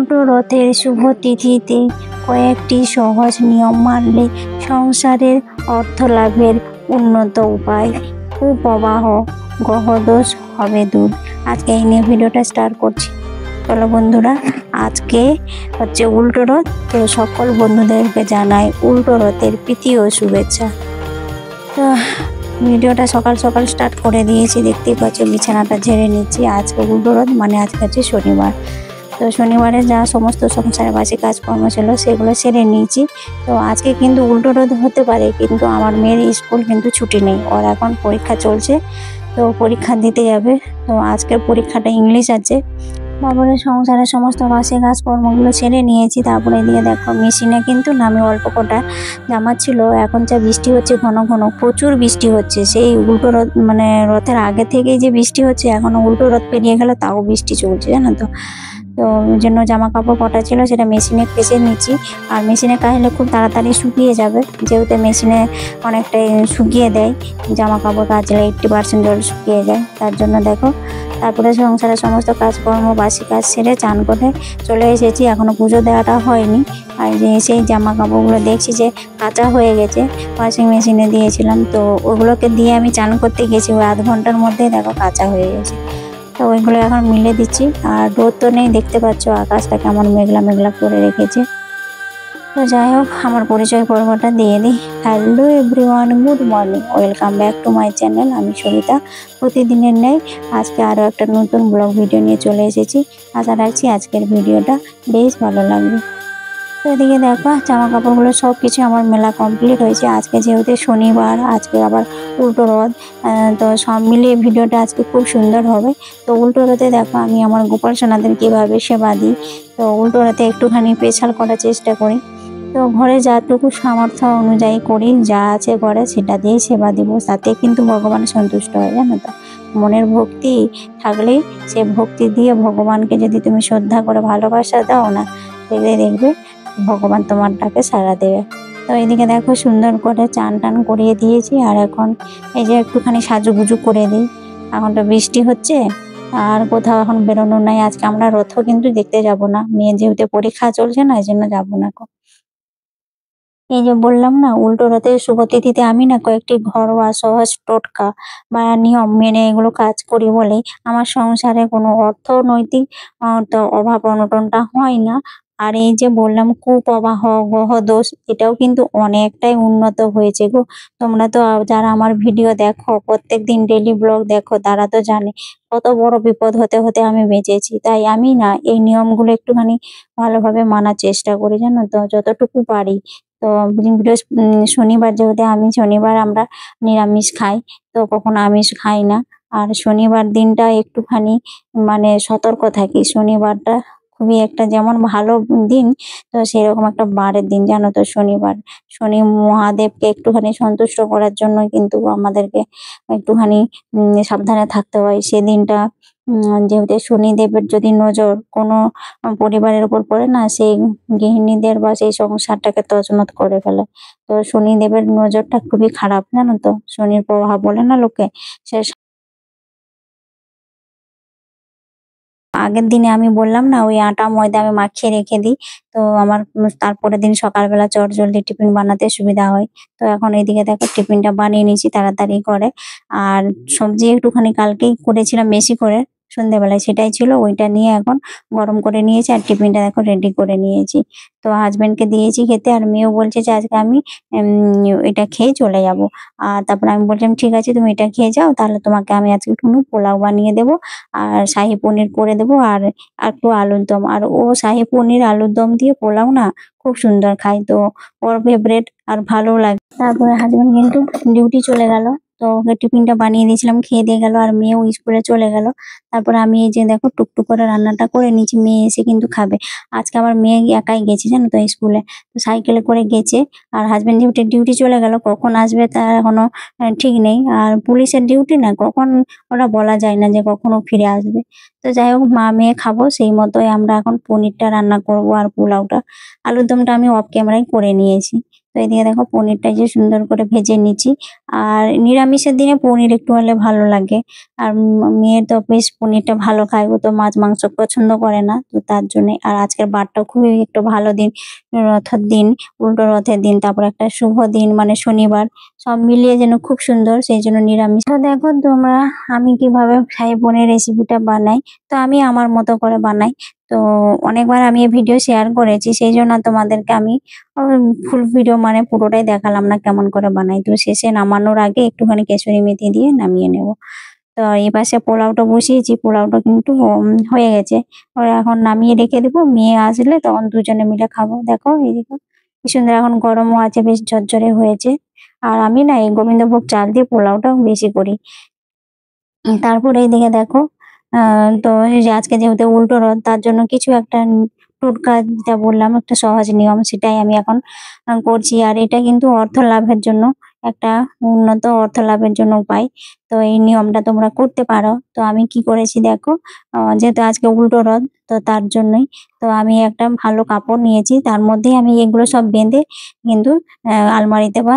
উল্টো রথের শুভ তিথিতে কয়েকটি সহজ নিয়ম মানলে সংসারের অর্থ লাভের উন্নত উপায়। কুপ্রবাহ, গ্রহদোষ হবে দূর। আজকে এই নিয়ে ভিডিওটা স্টার্ট করছি। চলো বন্ধুরা, আজকে হচ্ছে উল্টো রথ। তো সকল বন্ধুদেরকে জানাই উল্টো রথের প্রীতি ও শুভেচ্ছা। তো ভিডিওটা সকাল সকাল স্টার্ট করে দিয়েছি, দেখতেই পাচ্ছ বিছানাটা ঝেড়ে নিচ্ছি। আজকে উল্টো রথ মানে আজকে হচ্ছে শনিবার। তো শনিবারে যা সমস্ত সংসারের বাসি কাজকর্ম ছিল সেগুলো সেরে নিয়েছি। তো আজকে কিন্তু উল্টো রথ হতে পারে, কিন্তু আমার মেয়ের স্কুল কিন্তু ছুটি নেই, ওর এখন পরীক্ষা চলছে। তো পরীক্ষা দিতে যাবে। তো আজকের পরীক্ষাটা ইংলিশ আছে। তারপরে সংসারের সমস্ত বাসি কাজকর্মগুলো ছেড়ে নিয়েছি। তারপরে এদিকে দেখো মেশিনে কিন্তু নামে অল্প কটা জামা ছিল। এখন যা বৃষ্টি হচ্ছে, ঘন ঘন প্রচুর বৃষ্টি হচ্ছে। সেই উল্টো রথ মানে রথের আগে থেকেই যে বৃষ্টি হচ্ছে, এখনো উল্টো রথ পেরিয়ে গেল তাও বৃষ্টি চলছে, জানো তো। তো ওই জন্য জামা কাপড় কটা ছিল সেটা মেশিনে কেচে নিচ্ছি। আর মেশিনে কাচলে খুব তাড়াতাড়ি শুকিয়ে যাবে, যেহেতু মেশিনে অনেকটাই শুকিয়ে দেয়। জামা কাপড় কাচলে 80% জল শুকিয়ে যায়, তার জন্য দেখো। তারপরে সংসারের সমস্ত কাজকর্ম বাসি কাজ সেরে চান করে চলে এসেছি। এখনো পুজো দেওয়াটা হয়নি। আর যে সেই জামা কাপড়গুলো দেখছি যে কাঁচা হয়ে গেছে, ওয়াশিং মেশিনে দিয়েছিলাম। তো ওগুলোকে দিয়ে আমি চান করতে গেছি, ওই আধ ঘন্টার মধ্যেই দেখো কাঁচা হয়ে গেছে। তো ওইগুলো এখন মিলে দিচ্ছি। আর রোদ তো নেই, দেখতে পাচ্ছ আকাশটা কেমন মেঘলা মেঘলা করে রেখেছে। তো যাই হোক, আমার পরিচয় পর্বটা দিয়ে দিই। Hello everyone, good morning, welcome back to my channel. আমি সরিতা। প্রতিদিনের ন্যায় আজকে আরও একটা নতুন ব্লগ ভিডিও নিয়ে চলে এসেছি। আশা রাখছি আজকের ভিডিওটা বেশ ভালো লাগবে। তো এদিকে দেখো জামা কাপড়গুলো সব কিছু আমার মেলা কমপ্লিট হয়েছে। আজকে যেহেতু শনিবার, আজকে আবার উল্টো রথ। তো সব মিলিয়ে ভিডিওটা আজকে খুব সুন্দর হবে। তো উল্টো রথে দেখো আমি আমার গোপাল সোনাদের কীভাবে সেবা দিই। তো উল্টো রথে একটুখানি স্পেশাল করার চেষ্টা করি। তো ঘরে যাটুকু সামর্থ্য অনুযায়ী করি, যা আছে ঘরে সেটা দিয়েই সেবা দিব। তাতে কিন্তু ভগবান সন্তুষ্ট হয়, জানো তো। মনের ভক্তি থাকলেই সে ভক্তি দিয়ে ভগবানকে যদি তুমি শ্রদ্ধা করে ভালোবাসা দাও না, দেখবে ভগবান তোমার ডাকে সাড়া দেবে। তো এইদিকে দেখো সুন্দর করে চান টান করিয়ে দিয়েছি। আর এখন এই যে একটুখানি সাজুগুজু করে দিই। এখন তো বৃষ্টি হচ্ছে, আর কোথাও এখন বেরোনো নাই। আজকে আমরা রথও কিন্তু দেখতে যাব না, মেয়ে যেহেতু পরীক্ষা চলছে না, এই জন্য যাবো না। এই যে বললাম না উল্টো রথের শুভ তিথিতে আমি না কয়েকটি ঘরোয়া সহজ টোটকা বা নিয়ম মেনে এগুলো কাজ করি বলেই আমার সংসারে কোনো অর্থনৈতিক তো অভাব অনটনটা হয় না। আর এই যে বললাম কুপ্রবাহ, গ্রহদোষ, এটাও কিন্তু অনেকটাই উন্নত হয়েছে গো। তোমরা তো যারা আমার ভিডিও দেখো, প্রত্যেকদিন ডেইলি ব্লগ দেখো, তারা তো জানে কত বড় বিপদ হতে হতে আমি বেঁচেছি। তাই আমি না এই নিয়মগুলো একটুখানি ভালোভাবে মানার চেষ্টা করি, জানো তো, যতটুকু পারি। তো শনিবার যেহেতু আমি শনিবার আমরা নিরামিষ খাই, তো কখনো আমিষ খাই না। আর শনিবার দিনটা একটুখানি মানে সতর্ক থাকি। শনিবারটা খুবই একটা যেমন ভালো দিন, তো সেরকম একটা বারের দিন, জানো তো। শনিবার শনি মহাদেবকে একটুখানি সন্তুষ্ট করার জন্য কিন্তু আমাদেরকে একটুখানি সাবধানে থাকতে হয় সেদিনটা। যেহেতু শনিদেবের যদি নজর কোনো পরিবারের উপর পড়ে না, সেই গৃহিণীদের বা সেই সংসারটাকে তছনছ করে ফেলে। তো শনিদেবের নজরটা খুবই খারাপ, জানো তো। শনির প্রভাব বলে না লোকে। সে আগের দিনে আমি বললাম না ওই আটা ময়দা আমি মাখিয়ে রেখে দিই। তো আমার তারপরের দিন সকালবেলা চটজলদি টিফিন বানাতে সুবিধা হয়। তো এখন এইদিকে দেখো টিফিনটা বানিয়ে নিয়েছি তাড়াতাড়ি করে। আর সবজি একটুখানি কালকেই করেছিলাম বেশি করে সন্ধ্যেবেলায়, সেটাই ছিল, ওইটা নিয়ে এখন গরম করে নিয়েছি। আর টিফিনটা এখন রেডি করে নিয়েছি। তো হাজবেন্ডকে দিয়েছি খেতে। আর মেয়েও বলছে যে আজকে আমি এটা খেয়ে চলে যাব। আর তারপরে আমি বললাম ঠিক আছে তুমি এটা খেয়ে যাও, তাহলে তোমাকে আমি আজকে একটু পোলাও বানিয়ে দেবো, আর শাহী পনির করে দেবো, আর একটু আলুর দম। আর ও শাহী পনির আলুর দম দিয়ে পোলাও না খুব সুন্দর খায়, তো ওর ফেভারেট আর ভালো লাগে। তারপরে হাজবেন্ড কিন্তু ডিউটি চলে গেল। তো ওকে টিফিনটা বানিয়ে দিয়েছিলাম, খেয়ে দিয়ে গেল। আর মেয়েও স্কুলে চলে গেল। তারপরে আমি এই যে দেখো টুকটুক করে রান্নাটা করে নিয়েছি, মেয়ে এসে কিন্তু খাবে। আজকে আমার মেয়ে একাই গেছে, জানো তো, স্কুলে। তো সাইকেলে করে গেছে। আর হাজবেন্ড যেহেতু ডিউটি চলে গেল, কখন আসবে তার এখনো ঠিক নেই। আর পুলিশের ডিউটি না, কখন ওরা বলা যায় না যে কখনো ফিরে আসবে। তো যাই হোক, মা মেয়ে খাবো সেই মতোই আমরা এখন পনিরটা রান্না করব আর পোলাওটা। আলুর দমটা আমি অফ ক্যামেরায় করে নিয়েছি। তো এদিকে দেখো পনিরটা যে সুন্দর করে ভেজে নিচ্ছি। আর নিরামিষের দিনে পনির একটু হলে ভালো লাগে। আর মেয়ে তো বেশ পনিরটা ভালো খায়, ও তো মাছ মাংস পছন্দ করে না, তো তার জন্য। আর আজকের বারটাও খুবই একটু ভালো দিন, রথের দিন, উল্টো রথের দিন, তারপর একটা শুভ দিন মানে শনিবার, সব মিলিয়ে যেন খুব সুন্দর, সেই জন্য নিরামিষ। তো দেখো তোমরা আমি কিভাবে শাহী পনির রেসিপিটা বানাই। তো আমি আমার মতো করে বানাই। তো অনেকবার আমি এই ভিডিও শেয়ার করেছি, সেই জন্য তোমাদেরকে আমি ফুল ভিডিও মানে পুরোটাই দেখালাম না কেমন করে বানাই। তো শেষে নামানোর আগে একটুখানি কেসুরি মেথি দিয়ে নামিয়ে নেব। তো এই পাশে পোলাওটা বসিয়েছি, পোলাওটা কিন্তু হয়ে গেছে। ওরা এখন নামিয়ে রেখে দেবো, মেয়ে আসলে তখন দুজনে মিলে খাবো। দেখো এইদিকে কি সুন্দর এখন গরমও আছে, বেশ ঝরঝরে হয়েছে। আর আমি না এই গোবিন্দভোগ চাল দিয়ে পোলাওটা বেশি করি। তারপরে এইদিকে দেখো তো এই যে আজকে যেহেতু উল্টো রথ, তার জন্য কিছু একটা টোটকা যেটা বললাম একটা সহজ নিয়ম, সেটাই আমি এখন করছি। আর এটা কিন্তু অর্থ লাভের জন্য একটা উন্নত অর্থ লাভের জন্য উপায়। তো এই নিয়মটা তোমরা করতে পারো। তো আমি কি করেছি দেখো, যেহেতু আজকে উল্টো রথ, তো তার জন্যই। তো আমি একটা ভালো কাপড় নিয়েছি, তার মধ্যেই আমি এগুলো সব বেঁধে কিন্তু আলমারিতে বা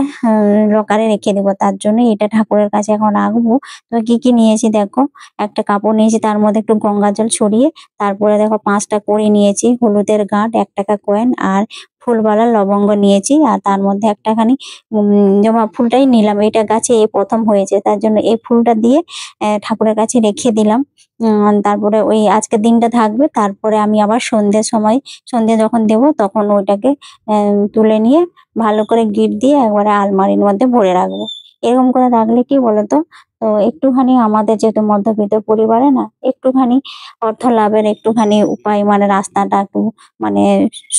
লকারে রেখে দেবো। তার জন্য এটা ঠাকুরের কাছে এখন রাখবো। তো কি কি নিয়েছি দেখো, একটা কাপড় নিয়েছি, তার মধ্যে একটু গঙ্গা জল ছড়িয়ে, তারপরে দেখো 5টা কড়ি নিয়েছি, হলুদের গাঁট, 1 টাকা কয়েন, আর ফুলবালা লবঙ্গ নিয়েছি। আর তার মধ্যে একটাখানি জবা ফুলটাই নিলাম, এটা গাছে এই প্রথম হয়েছে, তার জন্য এই ফুলটা দিয়ে ঠাকুরের কাছে রেখে দিলাম। তারপরে ওই আজকের দিনটা থাকবে, তারপরে আমি আবার সন্ধ্যের সময়, সন্ধ্যে যখন দেব তখন ওইটাকে তুলে নিয়ে ভালো করে গিট দিয়ে একবারে আলমারির মধ্যে ভরে রাখবো। এরকম করে রাখলে কি বলতো, তো একটুখানি আমাদের যেহেতু মধ্যবিত্ত পরিবারে না, একটুখানি অর্থ লাভের একটুখানি উপায় মানে রাস্তাটা একটু মানে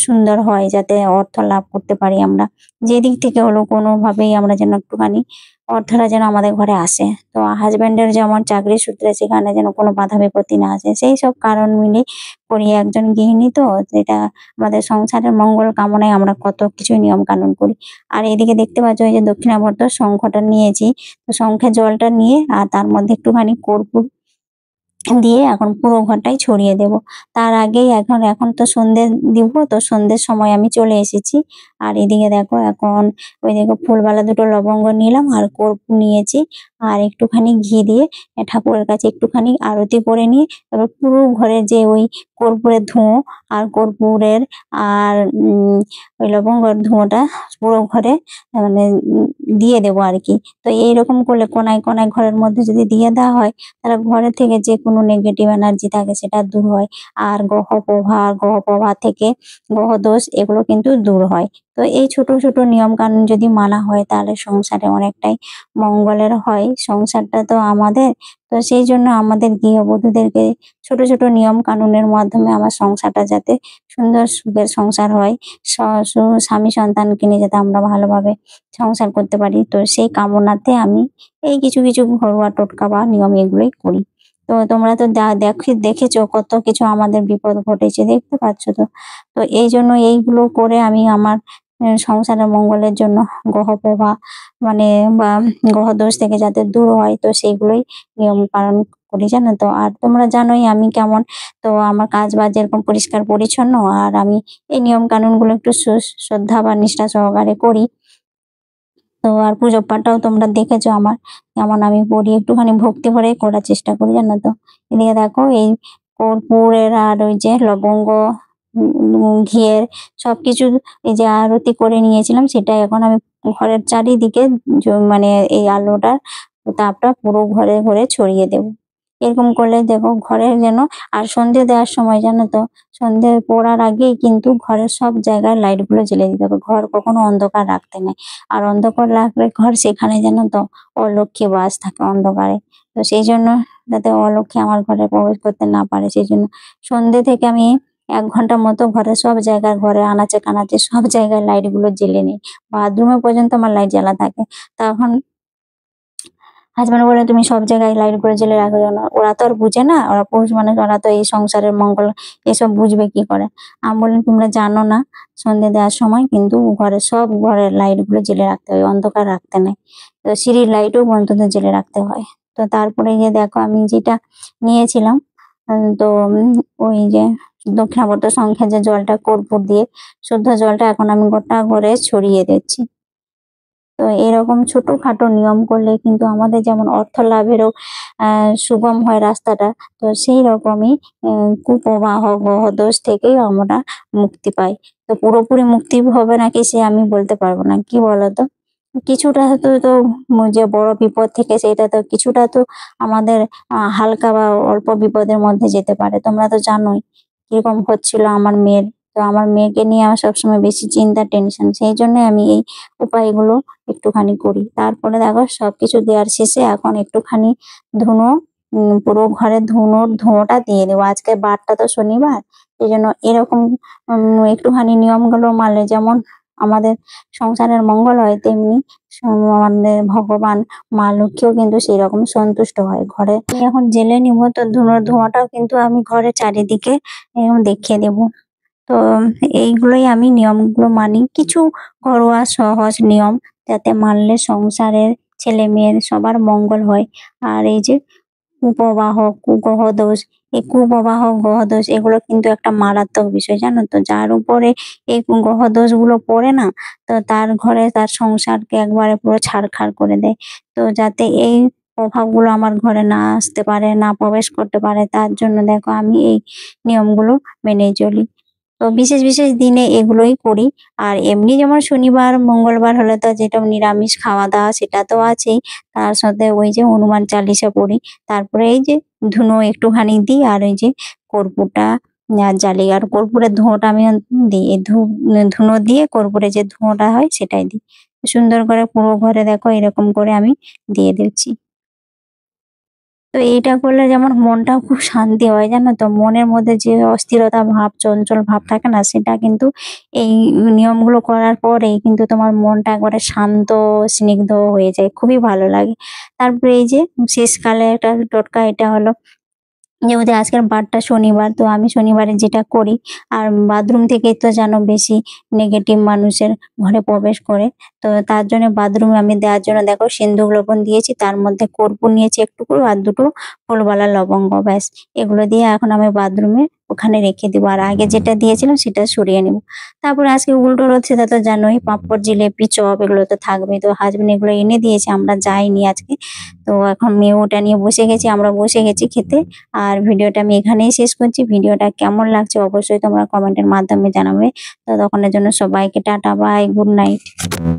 সুন্দর হয়, যাতে অর্থ লাভ করতে পারি আমরা। যেদিক থেকে হলো কোনোভাবেই আমরা যেন একটুখানি অর্থটা যেন আমাদের ঘরে আসে। তো হাজবেন্ডের যেমন চাকরি সূত্রে সেখানে যেন কোনো বাধা বিপত্তি না আসে, সেই সব কারণ মিলে করি। একজন গৃহিণী তো, যেটা আমাদের সংসারের মঙ্গল কামনায় আমরা কত কিছু নিয়ম কানুন করি। আর এদিকে দেখতে পাচ্ছ এই যে দক্ষিণাবর্ত শঙ্খটা নিয়েছি। তো শঙ্খের জলটা নিয়ে আর তার মধ্যে একটুখানি কর্পূর দিয়ে এখন পুরো ঘরটাই ছড়িয়ে দেব। তার আগেই এখন এখন তো সন্ধে দিব, তো সন্ধ্যের সময় আমি চলে এসেছি। আর এদিকে দেখো এখন ওই দেখো ফুলবালা দুটো লবঙ্গ নিলাম আর কর্পূর নিয়েছি। আর একটুখানি ঘি দিয়ে ঠাকুরের কাছে একটুখানি আরতি করে নিয়ে তারপর পুরো ঘরে যে ওই কর্পূরের ধোঁয়া আর কর্পূরের আর ওই লবঙ্গর ধোঁয়াটা পুরো ঘরে মানে দিয়ে দেবো আর কি। তো এইরকম করলে কোনায় কোনায় ঘরের মধ্যে যদি দিয়ে দেওয়া হয়, তাহলে ঘরের থেকে যে কোনো নেগেটিভ এনার্জি থাকে সেটা দূর হয়। আর গ্রহ প্রভাব থেকে গ্রহ দোষ এগুলো কিন্তু দূর হয়। তো এই ছোট ছোট নিয়ম কানুন যদি মানা হয়, তাহলে সংসারে অনেকটাই মঙ্গলের হয়। সংসারটা তো আমাদের, তো সেই জন্য আমাদের গৃহবধূদেরকে ছোট ছোট নিয়ম কানুনের মাধ্যমে আমার সংসারটা যাতে সুন্দর সুখের সংসার হয়, স্বামী সন্তানকে নিয়ে যাতে আমরা ভালোভাবে সংসার করতে পারি, তো সেই কামনাতে আমি এই কিছু কিছু ঘরোয়া টোটকা বা নিয়ম এগুলোই করি। তো তোমরা তো দেখেছো কত কিছু আমাদের বিপদ ঘটেছে, দেখতে পাচ্ছ তো। তো এই জন্য এইগুলো করে আমি আমার সংসারের মঙ্গলের জন্য গ্রহ প্রভাব মানে বা গ্রহ দোষ থেকে যাতে দূর হয়, তো সেইগুলোই নিয়ম পালন করি, জানো তো। আর তোমরা জানোই আমি কেমন, তো আমার কাজ বাজ যেরকম পরিষ্কার পরিচ্ছন্ন, আর আমি এই নিয়ম কানুন গুলো একটু শ্রদ্ধা বা নিষ্ঠা সহকারে করি। তো আর পুজো পাঠটাও তোমরা দেখেছো আমার কেমন আমি করি, একটুখানি ভক্তি ভরে করার চেষ্টা করি, জানো তো। এদিকে দেখো এই কর্পূরের আর ওই যে লবঙ্গ, ঘিয়ের সবকিছু এই যে আরতি করে নিয়েছিলাম, সেটা এখন আমি ঘরের চারিদিকে মানে এই আলোটার তাপটা পুরো ঘরে ঘরে ছড়িয়ে দেবো। এরকম করলে দেখো ঘরের যেন, আর সন্ধে দেওয়ার সময় জানো তো, সন্ধে পড়ার আগেই কিন্তু ঘরের সব জায়গায় লাইট গুলো জ্বেলে দিতে হবে, ঘর কখনো অন্ধকার রাখতে নেই। আর অন্ধকার রাখলে ঘর সেখানে জানো তো অলক্ষ্মী বাস থাকে অন্ধকারে। তো সেই জন্য যাতে অলক্ষ্মী আমার ঘরে প্রবেশ করতে না পারে, সেই জন্য সন্ধে থেকে আমি 1 ঘন্টা মতো ঘরে সব জায়গায়, ঘরে আনাচে কানাচে সব জায়গায় লাইট গুলো জ্বেলে নিই। বাথরুমে পর্যন্ত আমার লাইট জ্বালা থাকে। তখন হাজবেন্ড বলে তুমি সব জায়গায় লাইট করে জ্বেলে রাখো কেন? ওরা তো আর বুঝে না, ওরা পুরুষ মানুষ, ওরা তো এই সংসারের মঙ্গল এসব বুঝবে কি করে। আমি বললাম তোমরা জানো না, সন্ধে দেওয়ার সময় কিন্তু ঘরের লাইট গুলো জ্বেলে রাখতে হয়, অন্ধকার রাখতে নেই। তো সিঁড়ির লাইটও অন্তত জ্বেলে রাখতে হয়। তো তারপরে গিয়ে দেখো আমি যেটা নিয়েছিলাম, তো ওই যে দক্ষিণাবর্ত শঙ্খে যে জলটা কর্পূর দিয়ে শুদ্ধ জলটা এখন আমি গোটা ঘরে ছড়িয়ে দিচ্ছি। তো এরকম ছোটখাটো নিয়ম করলে কিন্তু আমাদের যেমন অর্থ লাভেরও সুগম হয় রাস্তাটা, তো সেই রকমই কুপ্রবাহ গ্রহদোষ থেকেই আমরা মুক্তি পাই। তো পুরোপুরি মুক্তি হবে নাকি সে আমি বলতে পারবো না, কি বলতো? কিছুটা তো যে বড় বিপদ থেকে সেটা তো কিছুটা তো আমাদের হালকা বা অল্প বিপদের মধ্যে যেতে পারে। তোমরা তো জানোই কিরকম হচ্ছিল আমার মেয়ের। তো আমার মেয়েকে নিয়ে আমার সবসময় বেশি চিন্তা টেনশন, সেই জন্য আমি এই উপায়গুলো একটুখানি করি। তারপরে দেখো সবকিছু দেওয়ার শেষে এখন একটুখানি ধুনো, পুরো ঘরে ধুনোটা দিয়ে দেবো। আজকে বারটা তো শনিবার, এই জন্য এরকম একটুখানি নিয়মগুলো মানলে যেমন আমাদের সংসারের মঙ্গল হয়, তেমনি আমাদের ভগবান মা লক্ষ্মীও কিন্তু সেই রকম সন্তুষ্ট হয়। ঘরে আমি এখন জেলে নিব, তো ধুনোর ধোঁয়াটাও কিন্তু আমি ঘরে চারিদিকে এরকম দেখিয়ে দেবো। তো এইগুলোই আমি নিয়মগুলো মানি, কিছু ঘরোয়া সহজ নিয়ম, যাতে মানলে সংসারের ছেলে মেয়ের সবার মঙ্গল হয়। আর এই যে কুপ্রবাহ, কুগ্রহ দোষ, এই কুপ্রবাহ গ্রহ দোষ এগুলো কিন্তু একটা মারাত্মক বিষয়, জানো তো? যার উপরে এই গ্রহ দোষ গুলো পড়ে না, তো তার ঘরে তার সংসারকে একবারে পুরো ছারখার করে দেয়। তো যাতে এই প্রভাবগুলো আমার ঘরে না আসতে পারে, না প্রবেশ করতে পারে, তার জন্য দেখো আমি এই নিয়মগুলো মেনে চলি। তো বিশেষ বিশেষ দিনে এগুলোই করি। আর এমনি যেমন শনিবার মঙ্গলবার হলে তো যেটা নিরামিষ খাওয়া দাওয়া সেটা তো আছেই, তার সাথে ওই যে হনুমান চালিশা পড়ি। তারপরে এই যে ধুনো একটুখানি দিই, আর ওই যে কর্পূরটা জ্বালি। আর কর্পূরের ধোঁয়াটা আমি দিই, এই ধুনো দিয়ে কর্পূরের যে ধোঁয়াটা হয় সেটাই দিই। সুন্দর করে পুরো ঘরে দেখো এরকম করে আমি দিয়ে দিচ্ছি। তো এইটা করলে যেমন মনটাও খুব শান্তি হয়, জানো তো? মনের মধ্যে যে অস্থিরতা ভাব, চঞ্চল ভাব থাকে না, সেটা কিন্তু এই নিয়মগুলো করার পরেই কিন্তু তোমার মনটা একবারে শান্ত, স্নিগ্ধ হয়ে যায়, খুবই ভালো লাগে। তারপরে এই যে শেষকালে একটা টোটকা, এটা হলো যেহেতু আজকের বারটা শনিবার, তো আমি শনিবারে যেটা করি, আর বাথরুম থেকেই তো জানো বেশি নেগেটিভ মানুষের ঘরে প্রবেশ করে। তো তার জন্য বাথরুমে আমি দেওয়ার জন্য দেখো সিন্দুক লবণ দিয়েছি, তার মধ্যে কর্পূর নিয়েছি একটু করে, আর দুটো ফুলবালা লবঙ্গ, ব্যাস। এগুলো দিয়ে এখন আমি বাথরুমে ওখানে রেখে দিব, আর আগে যেটা দিয়েছিলাম সেটা সরিয়ে নিব। তারপরে আজকে উল্টো রথ, সেটা তো জানোই, পাঁপড় জিলেপি চপ এগুলো তো থাকবেই। তো হাজবেন্ড এগুলো এনে দিয়েছে, আমরা যাইনি আজকে। তো এখন মেয়ে ওটা নিয়ে বসে গেছি, আমরা বসে গেছি খেতে। আর ভিডিওটা আমি এখানেই শেষ করছি। ভিডিওটা কেমন লাগছে অবশ্যই তোমরা কমেন্টের মাধ্যমে জানাবে। তো তখনের জন্য সবাইকে টাটা, বাই, গুড নাইট।